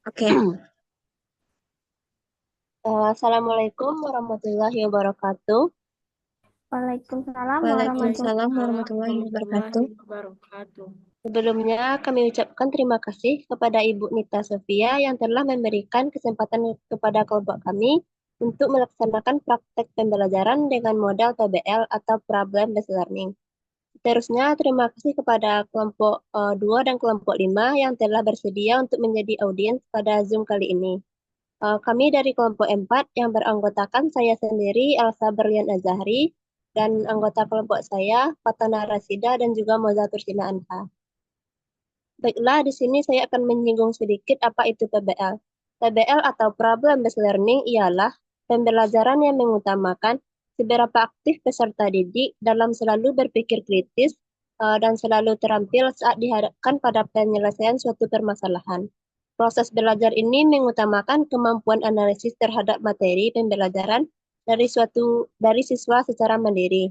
Oke, Assalamualaikum warahmatullahi wabarakatuh. Waalaikumsalam warahmatullahi Waalaikumsalam wabarakatuh. Waalaikumsalam warahmatullahi wabarakatuh. warahmatullahi wabarakatuh. Sebelumnya kami ucapkan terima kasih kepada Ibu Nita Sofia yang telah memberikan kesempatan kepada kelompok kami untuk melaksanakan praktek pembelajaran dengan modal PBL atau Problem Based Learning. Seterusnya, terima kasih kepada kelompok 2 dan kelompok 5 yang telah bersedia untuk menjadi audiens pada Zoom kali ini. Kami dari kelompok 4 yang beranggotakan saya sendiri, Elsa Berlian Azahri, dan anggota kelompok saya, Fatana Rasida, dan juga Mozatur Sina Anha. Baiklah, di sini saya akan menyinggung sedikit apa itu PBL. PBL atau Problem Based Learning ialah pembelajaran yang mengutamakan seberapa aktif peserta didik dalam selalu berpikir kritis dan selalu terampil saat dihadapkan pada penyelesaian suatu permasalahan. Proses belajar ini mengutamakan kemampuan analisis terhadap materi pembelajaran dari siswa secara mandiri.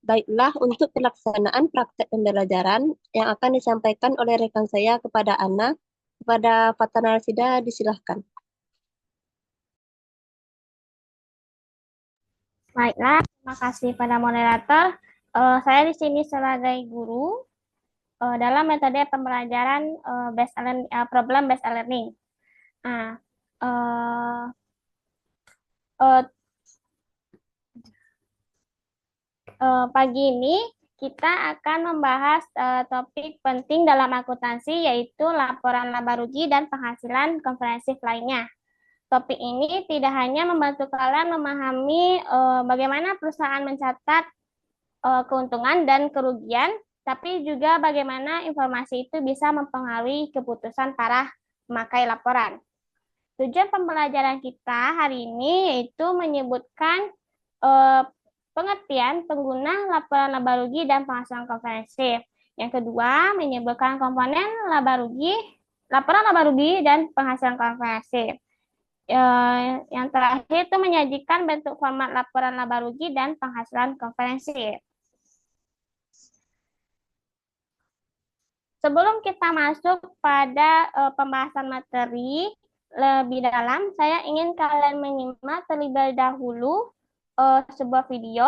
Baiklah, untuk pelaksanaan praktek pembelajaran yang akan disampaikan oleh rekan saya kepada Ana, kepada Fatana Rasida, disilahkan. Baiklah, terima kasih pada moderator. Saya di sini sebagai guru dalam metode pembelajaran problem based learning. Nah, eh, eh, pagi ini kita akan membahas topik penting dalam akuntansi yaitu laporan laba rugi dan penghasilan komprehensif lainnya. Topik ini tidak hanya membantu kalian memahami bagaimana perusahaan mencatat keuntungan dan kerugian, tapi juga bagaimana informasi itu bisa mempengaruhi keputusan para pemakai laporan. Tujuan pembelajaran kita hari ini yaitu menyebutkan eh, pengertian pengguna laporan laba rugi dan penghasilan komprehensif. Yang kedua, menyebutkan komponen laba rugi, laporan laba rugi dan penghasilan komprehensif. Yang terakhir itu menyajikan bentuk format laporan laba rugi dan penghasilan komprehensif. Sebelum kita masuk pada pembahasan materi lebih dalam, saya ingin kalian menyimak terlebih dahulu sebuah video.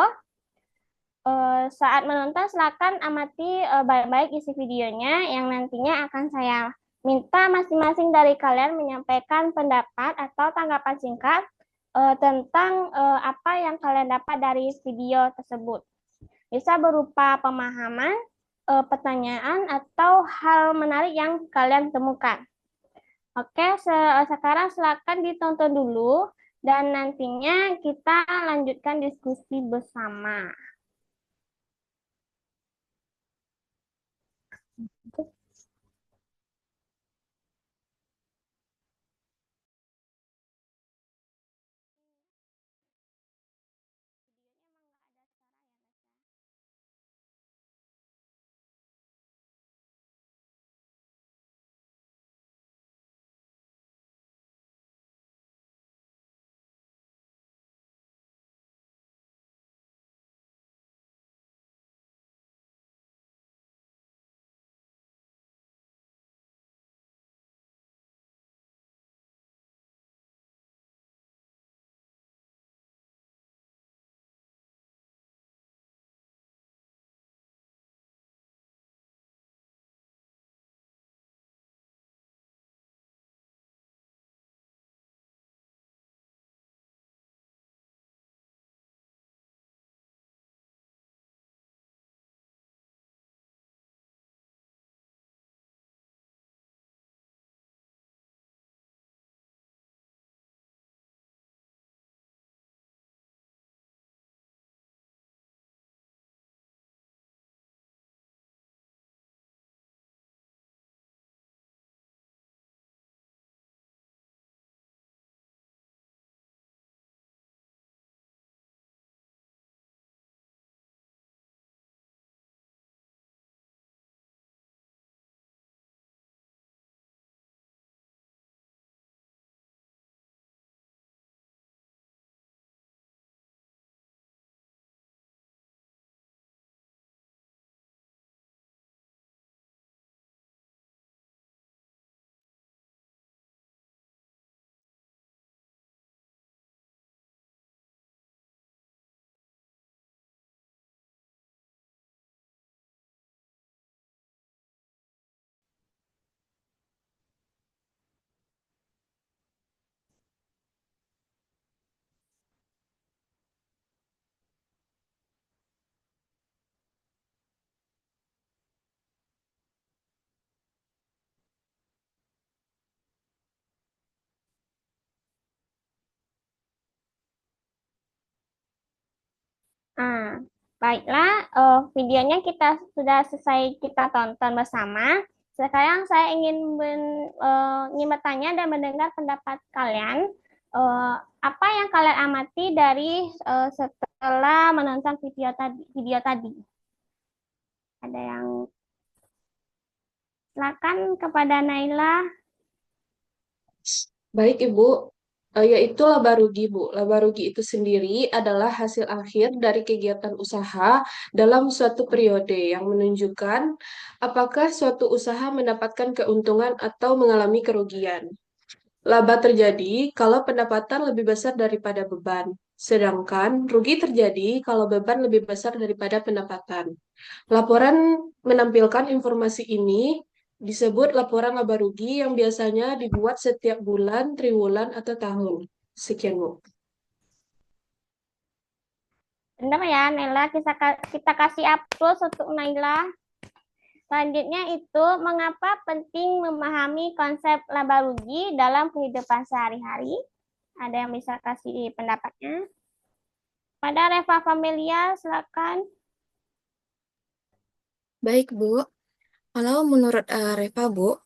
Saat menonton, silakan amati baik-baik isi videonya yang nantinya akan saya minta masing-masing dari kalian menyampaikan pendapat atau tanggapan singkat tentang apa yang kalian dapat dari video tersebut. Bisa berupa pemahaman, pertanyaan, atau hal menarik yang kalian temukan. Oke, sekarang silakan ditonton dulu dan nantinya kita lanjutkan diskusi bersama. Nah, baiklah, videonya kita sudah selesai kita tonton bersama. Sekarang saya ingin bertanya dan mendengar pendapat kalian. Eh, Apa yang kalian amati dari setelah menonton video tadi? Ada yang silakan kepada Naila. Baik, Ibu. Yaitu laba rugi, Bu. Laba rugi itu sendiri adalah hasil akhir dari kegiatan usaha dalam suatu periode yang menunjukkan apakah suatu usaha mendapatkan keuntungan atau mengalami kerugian. Laba terjadi kalau pendapatan lebih besar daripada beban, sedangkan rugi terjadi kalau beban lebih besar daripada pendapatan. Laporan menampilkan informasi ini disebut laporan laba rugi yang biasanya dibuat setiap bulan, triwulan, atau tahun. Sekian, Bu. Benar ya, Naila. Kita kasih applause untuk Naila. Selanjutnya itu, mengapa penting memahami konsep laba rugi dalam kehidupan sehari-hari? Ada yang bisa kasih pendapatnya? Pada Reva Familia, silakan. Baik, Bu. Kalau menurut Reva, Bu,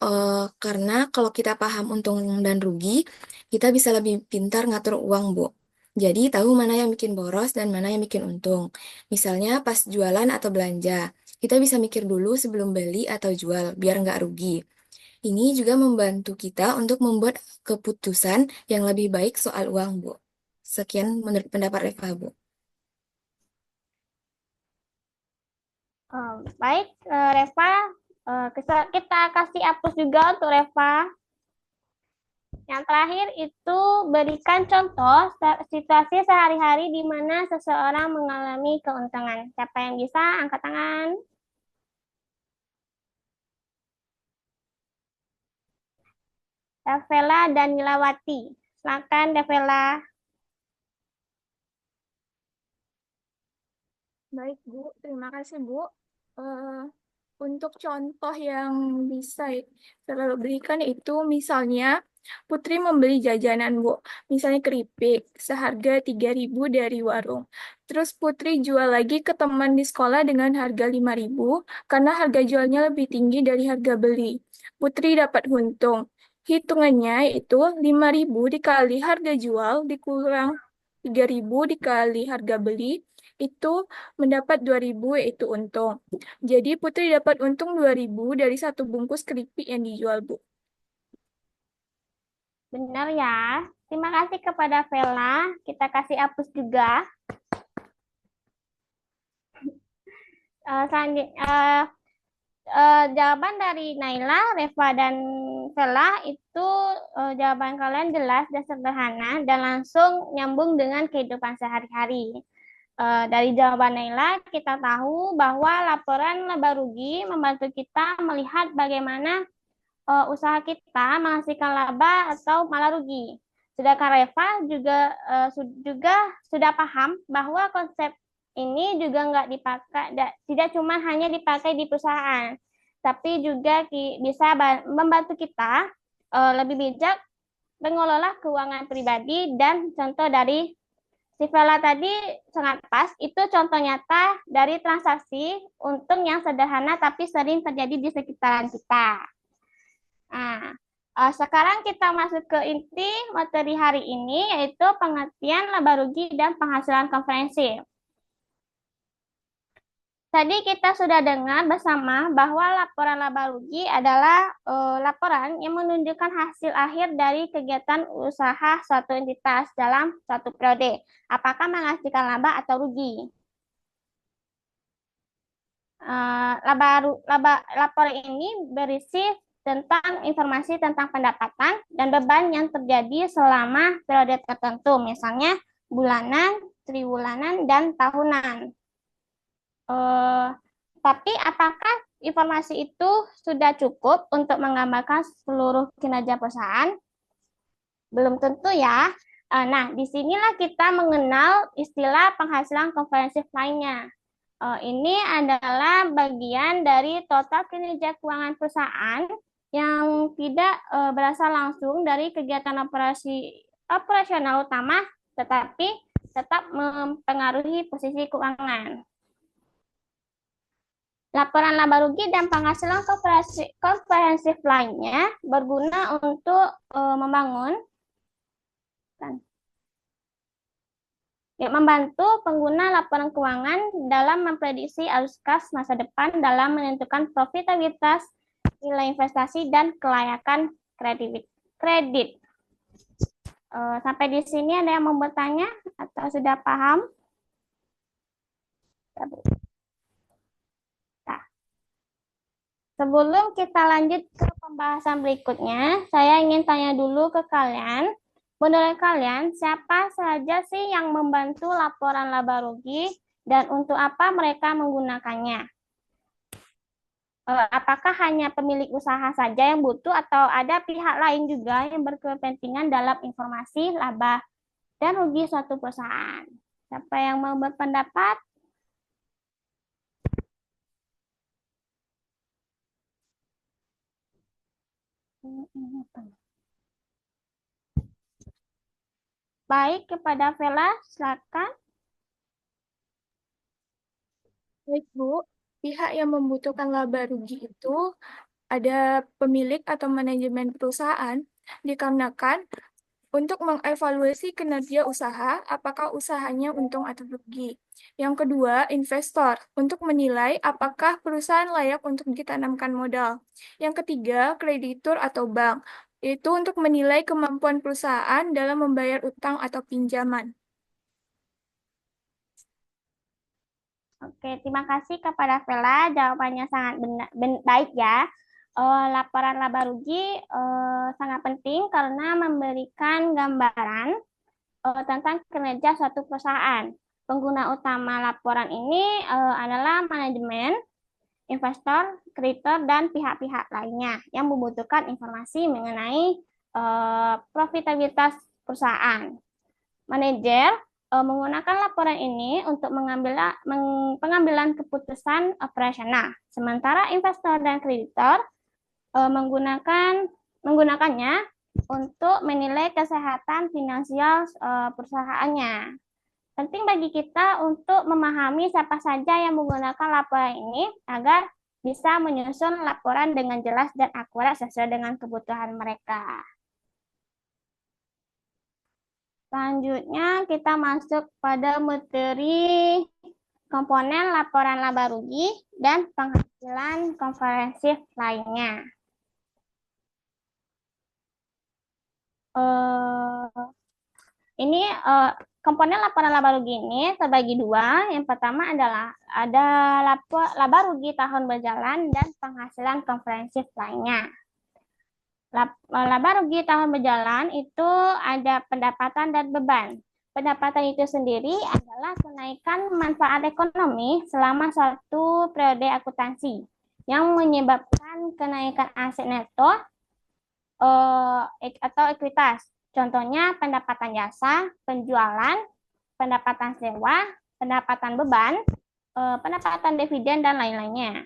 karena kalau kita paham untung dan rugi, kita bisa lebih pintar ngatur uang, Bu. Jadi tahu mana yang bikin boros dan mana yang bikin untung. Misalnya pas jualan atau belanja, kita bisa mikir dulu sebelum beli atau jual, biar nggak rugi. Ini juga membantu kita untuk membuat keputusan yang lebih baik soal uang, Bu. Sekian menurut pendapat Reva, Bu. Baik, Reva. Kita kasih hapus juga untuk Reva. Yang terakhir itu berikan contoh situasi sehari-hari di mana seseorang mengalami keuntungan. Siapa yang bisa angkat tangan? Davela dan Nilawati. Silakan Davela. Baik, Bu. Terima kasih, Bu. Eh, untuk contoh yang bisa saya berikan itu misalnya Putri membeli jajanan, Bu. Misalnya keripik seharga 3.000 dari warung. Terus Putri jual lagi ke teman di sekolah dengan harga 5.000 karena harga jualnya lebih tinggi dari harga beli. Putri dapat untung. Hitungannya itu 5.000 dikali harga jual dikurang 3.000 dikali harga beli itu mendapat 2.000 yaitu untung. Jadi Putri dapat untung 2.000 dari satu bungkus keripik yang dijual, Bu. Benar ya. Terima kasih kepada Vela. Kita kasih hapus juga. Selanjutnya, jawaban dari Naila, Reva, dan Vela itu jawaban kalian jelas dan sederhana dan langsung nyambung dengan kehidupan sehari-hari. Dari jawaban Naila, kita tahu bahwa laporan laba rugi membantu kita melihat bagaimana usaha kita menghasilkan laba atau malah rugi. Sedangkan Reva juga sudah paham bahwa konsep ini juga nggak dipakai, tidak cuma hanya dipakai di perusahaan, tapi juga bisa membantu kita lebih bijak mengelola keuangan pribadi. Dan contoh dari si Vela tadi sangat pas, itu contoh nyata dari transaksi untung yang sederhana tapi sering terjadi di sekitaran kita. Nah, sekarang kita masuk ke inti materi hari ini, yaitu pengertian laba rugi dan penghasilan komprehensif. Tadi kita sudah dengar bersama bahwa laporan laba rugi adalah laporan yang menunjukkan hasil akhir dari kegiatan usaha suatu entitas dalam suatu periode, apakah menghasilkan laba atau rugi. Laporan ini berisi tentang informasi tentang pendapatan dan beban yang terjadi selama periode tertentu, misalnya bulanan, triwulanan, dan tahunan. Tapi apakah informasi itu sudah cukup untuk menggambarkan seluruh kinerja perusahaan? Belum tentu ya. Nah, disinilah kita mengenal istilah penghasilan komprehensif lainnya. Ini adalah bagian dari total kinerja keuangan perusahaan yang tidak berasal langsung dari kegiatan operasional utama, tetapi tetap mempengaruhi posisi keuangan. Laporan laba rugi dan penghasilan komprehensif lainnya berguna untuk membantu pengguna laporan keuangan dalam memprediksi arus kas masa depan dalam menentukan profitabilitas, nilai investasi, dan kelayakan kredit. Sampai di sini ada yang mau bertanya atau sudah paham? Nah, sebelum kita lanjut ke pembahasan berikutnya, saya ingin tanya dulu ke kalian. Menurut kalian, siapa saja sih yang membantu laporan laba rugi dan untuk apa mereka menggunakannya? Apakah hanya pemilik usaha saja yang butuh atau ada pihak lain juga yang berkepentingan dalam informasi laba dan rugi suatu perusahaan? Siapa yang mau berpendapat? Baik, kepada Vela, silakan. Baik, Bu. Pihak yang membutuhkan laba rugi itu ada pemilik atau manajemen perusahaan, dikarenakan untuk mengevaluasi kinerja usaha, apakah usahanya untung atau rugi. Yang kedua, investor, untuk menilai apakah perusahaan layak untuk ditanamkan modal. Yang ketiga, kreditur atau bank, itu untuk menilai kemampuan perusahaan dalam membayar utang atau pinjaman. Oke, terima kasih kepada Vela. Jawabannya sangat baik ya. Laporan laba rugi sangat penting karena memberikan gambaran tentang kinerja suatu perusahaan. Pengguna utama laporan ini adalah manajemen, investor, kreditor, dan pihak-pihak lainnya yang membutuhkan informasi mengenai profitabilitas perusahaan. Manajer menggunakan laporan ini untuk pengambilan keputusan operasional. Sementara investor dan kreditor menggunakannya untuk menilai kesehatan finansial perusahaannya. Penting bagi kita untuk memahami siapa saja yang menggunakan laporan ini agar bisa menyusun laporan dengan jelas dan akurat sesuai dengan kebutuhan mereka. Selanjutnya kita masuk pada materi komponen laporan laba rugi dan penghasilan komprehensif lainnya. Ini komponen laporan laba rugi ini terbagi dua. Yang pertama adalah ada laba rugi tahun berjalan dan penghasilan komprehensif lainnya. Laba rugi tahun berjalan itu ada pendapatan dan beban. Pendapatan itu sendiri adalah kenaikan manfaat ekonomi selama suatu periode akuntansi yang menyebabkan kenaikan aset neto atau ekuitas. Contohnya pendapatan jasa, penjualan, pendapatan sewa, pendapatan beban, pendapatan dividen, dan lain-lainnya.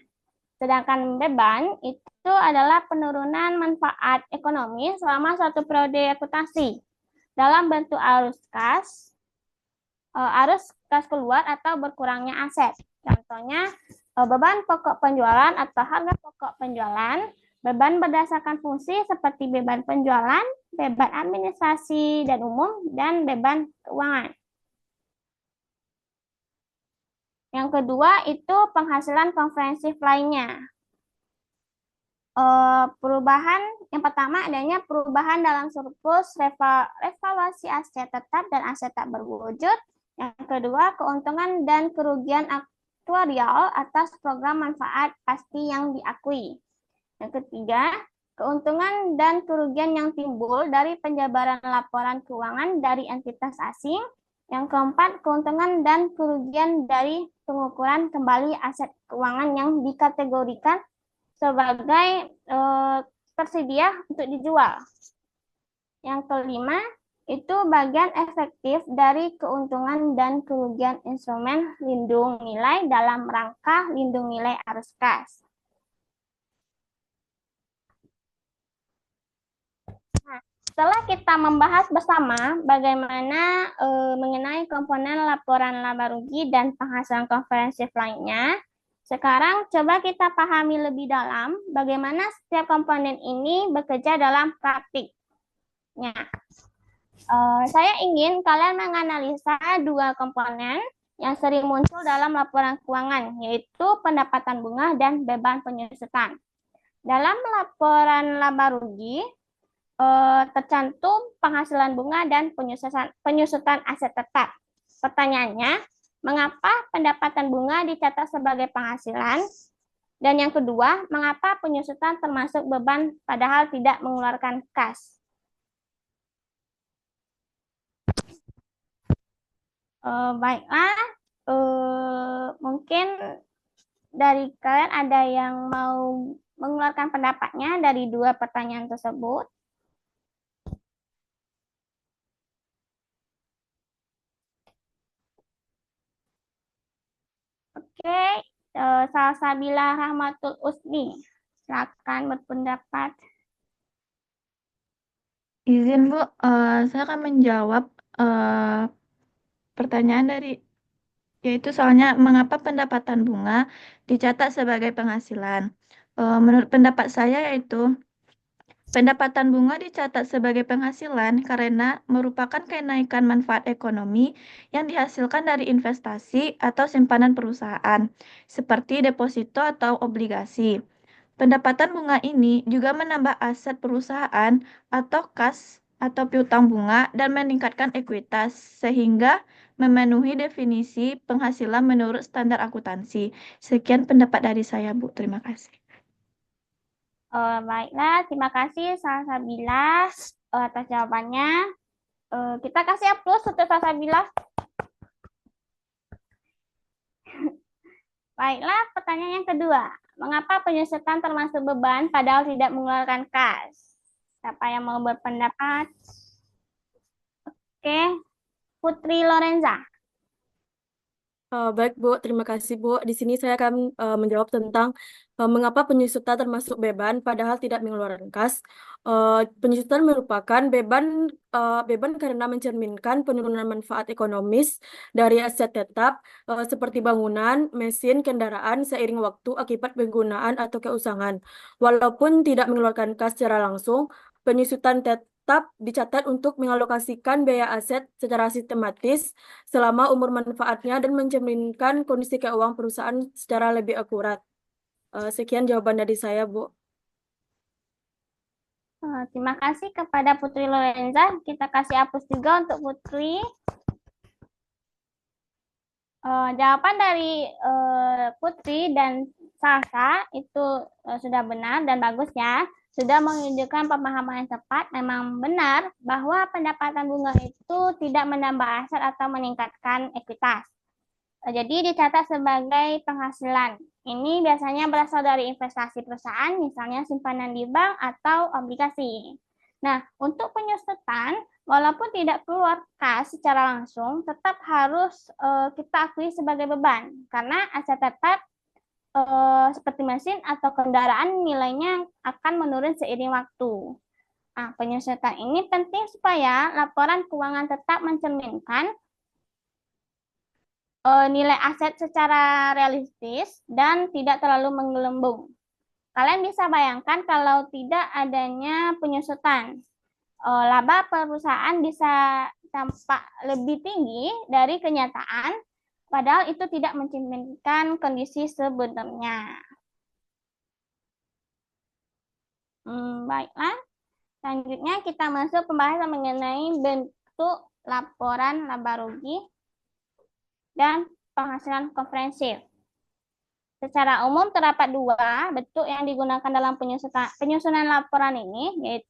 Sedangkan beban itu adalah penurunan manfaat ekonomi selama suatu periode akuntansi dalam bentuk arus kas keluar atau berkurangnya aset. Contohnya beban pokok penjualan atau harga pokok penjualan, beban berdasarkan fungsi seperti beban penjualan, beban administrasi dan umum, dan beban keuangan. Yang kedua itu penghasilan komprehensif lainnya. Perubahan yang pertama adanya perubahan dalam surplus, revaluasi aset tetap dan aset tak berwujud. Yang kedua, keuntungan dan kerugian aktuarial atas program manfaat pasti yang diakui. Yang ketiga, keuntungan dan kerugian yang timbul dari penjabaran laporan keuangan dari entitas asing. Yang keempat, keuntungan dan kerugian dari pengukuran kembali aset keuangan yang dikategorikan sebagai tersedia untuk dijual. Yang kelima, itu bagian efektif dari keuntungan dan kerugian instrumen lindung nilai dalam rangka lindung nilai arus kas. Nah, setelah kita membahas bersama bagaimana mengenai komponen laporan laba rugi dan penghasilan komprehensif lainnya. Sekarang coba kita pahami lebih dalam bagaimana setiap komponen ini bekerja dalam praktiknya. Saya ingin kalian menganalisa dua komponen yang sering muncul dalam laporan keuangan, yaitu pendapatan bunga dan beban penyusutan. Dalam laporan laba rugi, tercantum penghasilan bunga dan penyusutan aset tetap. Pertanyaannya, mengapa pendapatan bunga dicatat sebagai penghasilan? Dan yang kedua, mengapa penyusutan termasuk beban padahal tidak mengeluarkan kas? Baiklah, mungkin dari kalian ada yang mau mengeluarkan pendapatnya dari dua pertanyaan tersebut. Oke, Salsabila Rahmatul Usni, silakan berpendapat. Izin Bu, saya akan menjawab pertanyaan yaitu soalnya mengapa pendapatan bunga dicatat sebagai penghasilan. Menurut pendapat saya yaitu pendapatan bunga dicatat sebagai penghasilan karena merupakan kenaikan manfaat ekonomi yang dihasilkan dari investasi atau simpanan perusahaan, seperti deposito atau obligasi. Pendapatan bunga ini juga menambah aset perusahaan atau kas atau piutang bunga dan meningkatkan ekuitas sehingga memenuhi definisi penghasilan menurut standar akuntansi. Sekian pendapat dari saya, Bu. Terima kasih. Baiklah, terima kasih Salsabila atas jawabannya. Kita kasih aplaus untuk Salsabila. Baiklah, pertanyaan yang kedua. Mengapa penyusutan termasuk beban padahal tidak mengeluarkan kas? Siapa yang mau berpendapat? Oke, Putri Lorenza. Baik Bu, terima kasih Bu. Di sini saya akan menjawab tentang mengapa penyusutan termasuk beban padahal tidak mengeluarkan kas. Penyusutan merupakan beban karena mencerminkan penurunan manfaat ekonomis dari aset tetap seperti bangunan, mesin, kendaraan seiring waktu akibat penggunaan atau keusangan. Walaupun tidak mengeluarkan kas secara langsung, penyusutan tetap dicatat untuk mengalokasikan biaya aset secara sistematis selama umur manfaatnya dan mencerminkan kondisi keuangan perusahaan secara lebih akurat. Sekian jawaban dari saya, Bu. Terima kasih kepada Putri Lorenza. Kita kasih aplaus juga untuk Putri. Jawaban dari Putri dan Salsa itu sudah benar dan bagus ya. Sudah menunjukkan pemahaman yang tepat. Memang benar bahwa pendapatan bunga itu tidak menambah aset atau meningkatkan ekuitas. Jadi dicatat sebagai penghasilan. Ini biasanya berasal dari investasi perusahaan, misalnya simpanan di bank atau obligasi. Nah, untuk penyusutan, walaupun tidak keluar kas secara langsung, tetap harus kita akui sebagai beban. Karena aset tetap seperti mesin atau kendaraan nilainya akan menurun seiring waktu. Nah, penyusutan ini penting supaya laporan keuangan tetap mencerminkan nilai aset secara realistis dan tidak terlalu menggelembung. Kalian bisa bayangkan kalau tidak adanya penyusutan, laba perusahaan bisa tampak lebih tinggi dari kenyataan, padahal itu tidak mencerminkan kondisi sebenarnya. Baiklah, selanjutnya kita masuk pembahasan mengenai bentuk laporan laba rugi dan penghasilan komprehensif. Secara umum terdapat dua bentuk yang digunakan dalam penyusunan laporan ini, yaitu